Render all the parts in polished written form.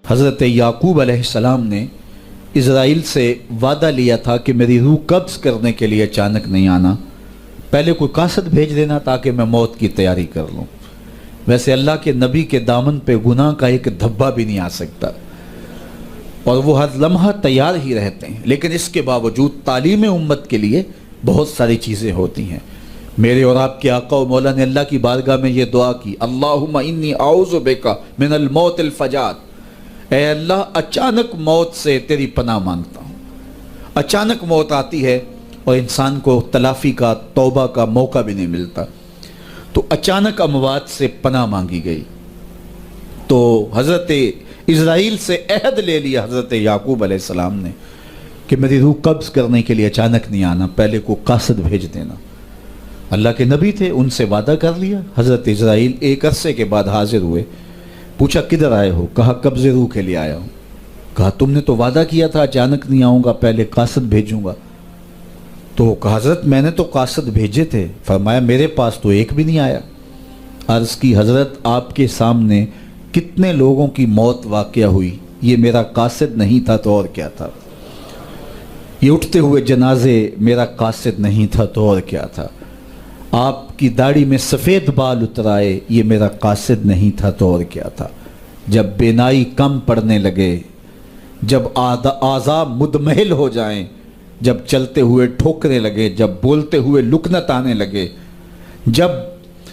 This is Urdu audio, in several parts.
حضرت یعقوب علیہ السلام نے اسرائیل سے وعدہ لیا تھا کہ میری روح قبض کرنے کے لیے اچانک نہیں آنا، پہلے کوئی قاصد بھیج دینا تاکہ میں موت کی تیاری کر لوں۔ ویسے اللہ کے نبی کے دامن پہ گناہ کا ایک دھبا بھی نہیں آ سکتا اور وہ ہر لمحہ تیار ہی رہتے ہیں، لیکن اس کے باوجود تعلیم امت کے لیے بہت ساری چیزیں ہوتی ہیں۔ میرے اور آپ کے آقا و مولا نے اللہ کی بارگاہ میں یہ دعا کی، اللہم انی اعوذ بک من الموت الفجاۃ، اے اللہ اچانک موت سے تیری پناہ مانگتا ہوں۔ اچانک موت آتی ہے اور انسان کو تلافی کا، توبہ کا موقع بھی نہیں ملتا، تو اچانک اموات سے پناہ مانگی گئی۔ تو حضرت اسرائیل سے عہد لے لیا حضرت یعقوب علیہ السلام نے کہ میری روح قبض کرنے کے لیے اچانک نہیں آنا، پہلے کو قاصد بھیج دینا۔ اللہ کے نبی تھے، ان سے وعدہ کر لیا۔ حضرت اسرائیل ایک عرصے کے بعد حاضر ہوئے، پوچھا کدھر آئے ہو؟ کہا قبض روح کے لیے آیا ہوں۔ کہا تم نے تو وعدہ کیا تھا اچانک نہیں آؤں گا، پہلے قاصد بھیجوں گا۔ تو کہا حضرت میں نے تو قاصد بھیجے تھے۔ فرمایا میرے پاس تو ایک بھی نہیں آیا۔ عرض کی حضرت آپ کے سامنے کتنے لوگوں کی موت واقع ہوئی، یہ میرا قاصد نہیں تھا تو اور کیا تھا؟ یہ اٹھتے ہوئے جنازے میرا قاصد نہیں تھا تو اور کیا تھا؟ آپ کی داڑھی میں سفید بال اترائے، یہ میرا قاصد نہیں تھا تو اور کیا تھا؟ جب بینائی کم پڑنے لگے، جب اعضاء مدمحل ہو جائیں، جب چلتے ہوئے ٹھوکنے لگے، جب بولتے ہوئے لکنت آنے لگے، جب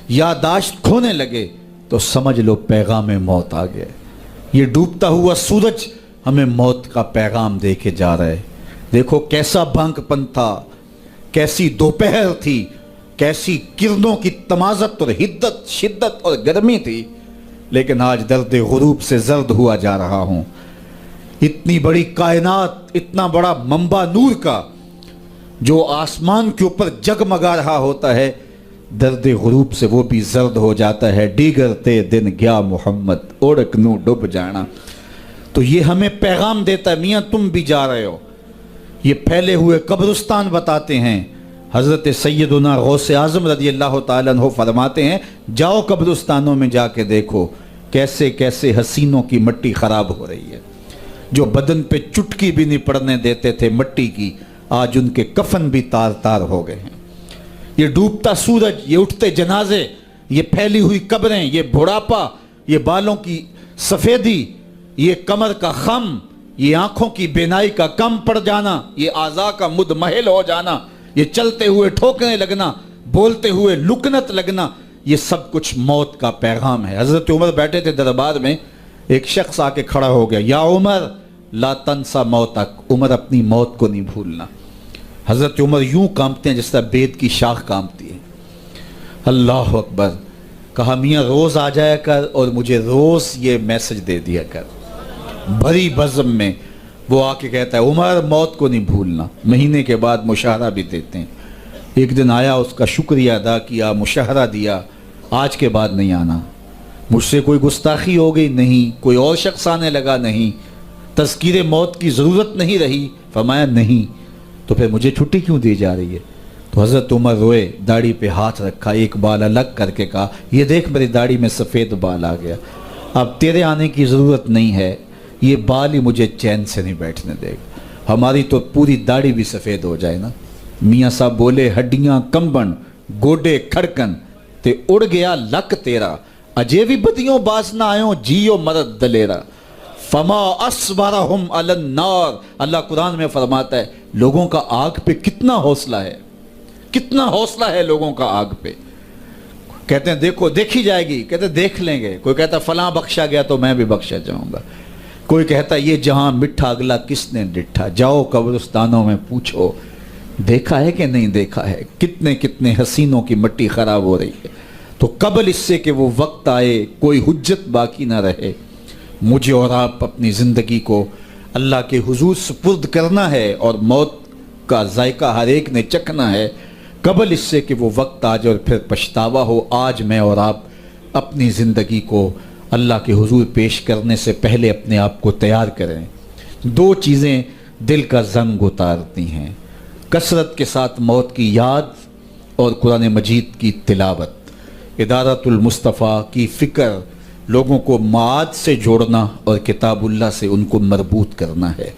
یادداشت کھونے لگے، تو سمجھ لو پیغام موت آ گیا۔ یہ ڈوبتا ہوا سورج ہمیں موت کا پیغام دے کے جا رہا ہے۔ دیکھو کیسا بھنگ پن تھا، کیسی دوپہر تھی، کیسی کرنوں کی تمازت اور حدت، شدت اور گرمی تھی، لیکن آج درد غروب سے زرد ہوا جا رہا ہوں۔ اتنی بڑی کائنات، اتنا بڑا منبع نور کا جو آسمان کے اوپر جگمگا رہا ہوتا ہے، درد غروب سے وہ بھی زرد ہو جاتا ہے۔ دیگر دن گیا محمد اوڑک نو ڈب جانا۔ تو یہ ہمیں پیغام دیتا ہے، میاں تم بھی جا رہے ہو۔ یہ پھیلے ہوئے قبرستان بتاتے ہیں۔ حضرت سیدنا غوث اعظم رضی اللہ تعالیٰ عنہ فرماتے ہیں جاؤ قبرستانوں میں جا کے دیکھو کیسے کیسے حسینوں کی مٹی خراب ہو رہی ہے۔ جو بدن پہ چٹکی بھی نہیں پڑنے دیتے تھے مٹی کی، آج ان کے کفن بھی تار تار ہو گئے ہیں۔ یہ ڈوبتا سورج، یہ اٹھتے جنازے، یہ پھیلی ہوئی قبریں، یہ بڑھاپا، یہ بالوں کی سفیدی، یہ کمر کا خم، یہ آنکھوں کی بینائی کا کم پڑ جانا، یہ اعضاء کا مدمحل ہو جانا، یہ چلتے ہوئے ٹھوکنے لگنا، بولتے ہوئے لکنت لگنا، یہ سب کچھ موت کا پیغام ہے۔ حضرت عمر بیٹھے تھے دربار میں، ایک شخص آ کے کھڑا ہو گیا، یا عمر لا تنسا موتک، عمر اپنی موت کو نہیں بھولنا۔ حضرت عمر یوں کانپتے ہیں جس طرح بید کی شاخ کانپتی ہے۔ اللہ اکبر۔ کہا میاں روز آ جایا کر اور مجھے روز یہ میسج دے دیا کر۔ بھری بزم میں وہ آ کے کہتا ہے عمر موت کو نہیں بھولنا۔ مہینے کے بعد مشاہرہ بھی دیتے ہیں۔ ایک دن آیا، اس کا شکریہ ادا کیا، مشاہرہ دیا، آج کے بعد نہیں آنا۔ مجھ سے کوئی گستاخی ہو گئی؟ نہیں۔ کوئی اور شخص آنے لگا؟ نہیں۔ تذکیر موت کی ضرورت نہیں رہی؟ فرمایا نہیں۔ تو پھر مجھے چھٹی کیوں دی جا رہی ہے؟ تو حضرت عمر روئے، داڑھی پہ ہاتھ رکھا، ایک بال الگ کر کے کہا یہ دیکھ میری داڑھی میں سفید بال آ گیا، اب تیرے آنے کی ضرورت نہیں ہے، یہ بال ہی مجھے چین سے نہیں بیٹھنے دے گا۔ ہماری تو پوری داڑھی بھی سفید ہو جائے نا۔ میاں صاحب بولے ہڈیاں کمبن گوڈے کھڑکن تے اڑ گیا لک تیرا، اجے بھی بدیوں باز نہ آئوں جیو مرد دلیرا، فما اصبرہم علی النار۔ اللہ قرآن میں فرماتا ہے لوگوں کا آگ پہ کتنا حوصلہ ہے، کتنا حوصلہ ہے لوگوں کا آگ پہ۔ کہتے ہیں دیکھو دیکھی جائے گی، کہتے ہیں دیکھ لیں گے۔ کوئی کہتا فلاں بخشا گیا تو میں بھی بخشا جاؤں گا۔ کوئی کہتا یہ جہاں مٹھا اگلا کس نے ڈٹھا، جاؤ قبرستانوں میں پوچھو دیکھا ہے کہ نہیں دیکھا ہے، کتنے کتنے حسینوں کی مٹی خراب ہو رہی ہے۔ تو قبل اس سے کہ وہ وقت آئے کوئی حجت باقی نہ رہے، مجھے اور آپ اپنی زندگی کو اللہ کے حضور سپرد کرنا ہے اور موت کا ذائقہ ہر ایک نے چکھنا ہے، قبل اس سے کہ وہ وقت آ جائے اور پھر پچھتاوا ہو۔ آج میں اور آپ اپنی زندگی کو اللہ کے حضور پیش کرنے سے پہلے اپنے آپ کو تیار کریں۔ دو چیزیں دل کا زنگ اتارتی ہیں، کثرت کے ساتھ موت کی یاد اور قرآن مجید کی تلاوت۔ ادارت المصطفیٰ کی فکر لوگوں کو معاد سے جوڑنا اور کتاب اللہ سے ان کو مربوط کرنا ہے،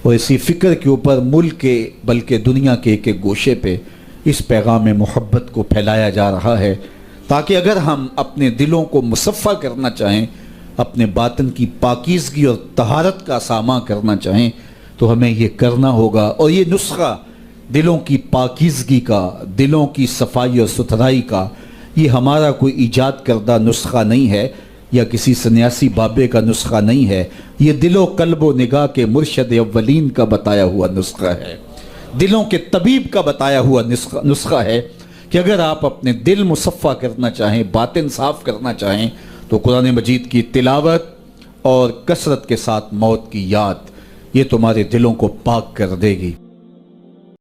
اور اسی فکر کے اوپر ملک کے بلکہ دنیا کے ایک ایک گوشے پہ اس پیغام محبت کو پھیلایا جا رہا ہے، تاکہ اگر ہم اپنے دلوں کو مصفہ کرنا چاہیں، اپنے باطن کی پاکیزگی اور طہارت کا ساماں کرنا چاہیں، تو ہمیں یہ کرنا ہوگا۔ اور یہ نسخہ دلوں کی پاکیزگی کا، دلوں کی صفائی اور ستھرائی کا، یہ ہمارا کوئی ایجاد کردہ نسخہ نہیں ہے، یا کسی سنیاسی بابے کا نسخہ نہیں ہے، یہ دل و قلب و نگاہ کے مرشد اولین کا بتایا ہوا نسخہ ہے، دلوں کے طبیب کا بتایا ہوا نسخہ ہے کہ اگر آپ اپنے دل مصفہ کرنا چاہیں، باطن صاف کرنا چاہیں، تو قرآن مجید کی تلاوت اور کثرت کے ساتھ موت کی یاد، یہ تمہارے دلوں کو پاک کر دے گی۔